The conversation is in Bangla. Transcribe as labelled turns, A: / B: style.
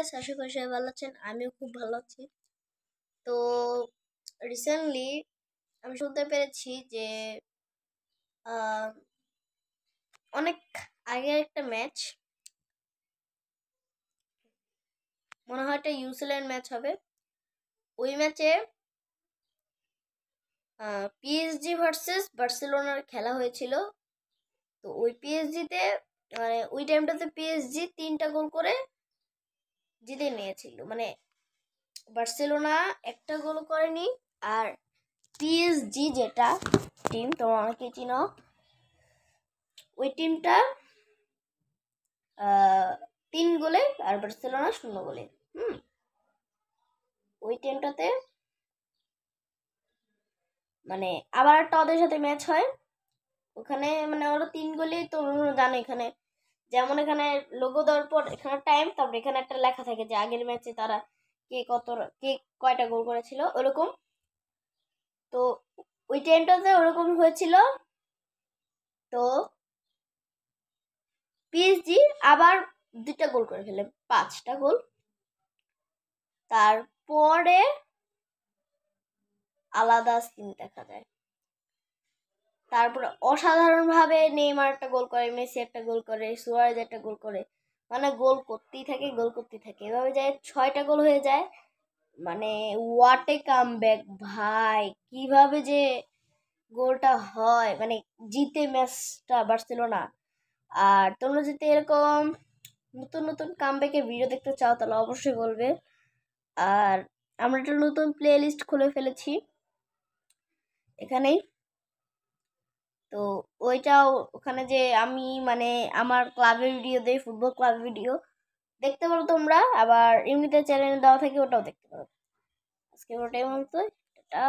A: গাইস, আশা করি সবাই ভালো আছেন। আমিও খুব ভালো আছি। তো রিসেন্টলি আমি শুনতে পেরেছি যে আহ, অনেক আগের একটা ম্যাচ, মনে হয় একটা নিউজিল্যান্ড ম্যাচ হবে। ওই ম্যাচে পিএসজি ভার্সেস বার্সেলোনার খেলা হয়েছিল। তো ওই পিএসজিতে মানে ওই টাইমটাতে পিএসজি 3টা গোল করে জিতে নিয়েছিল। মানে বার্সেলোনা একটা গোল করেনি। আর পিএসজি যেটা টিম, তোমরা অনেকে চিনো, ওই টিমটা 3 গোলে আর বার্সেলোনা 0 গোলে। ওই টিমটাতে মানে আবার একটা ওদের সাথে ম্যাচ হয়। ওখানে মানে ওরা 3 গোলে, তো জানো এখানে যেমন এখানে লোগো দেওয়ার পর এখানে টাইম, তারপরে এখানে একটা লেখা থাকে যে আগের ম্যাচে তারা কে কয়টা গোল করেছিল ওরকম। তো ওই টাইমটাতে ওরকম হয়েছিল। তো পিএসজি আবার 2টা গোল করে ফেলে, 5টা গোল। তারপরে আলাদা সিন দেখা যায়। তারপরে অসাধারণভাবে নেইমার একটা গোল করে, মেসি একটা গোল করে, সুয়ারেজ একটা গোল করে। মানে গোল করতেই থাকে, গোল করতেই থাকে, এভাবে যায় 6টা গোল হয়ে যায়। মানে হোয়াট এ কামব্যাক ভাই! কিভাবে যে গোলটা হয়, মানে জিতে ম্যাচটা বার্সেলোনা। আর তোমরা যদি এরকম নতুন নতুন কামব্যাকের ভিডিও দেখতে চাও তাহলে অবশ্যই বলবে। আর আমরা একটা নতুন প্লে লিস্ট খুলে ফেলেছি এখানেই। তো ওইটাও ওখানে যে আমি মানে আমার ক্লাবের ভিডিও দেই, ফুটবল ক্লাবের ভিডিও দেখতে পারো তোমরা। আবার এমনিতে চ্যানেল দেওয়া থাকে, ওটাও দেখতে পারো। আজকে ওটাই মতো এটা।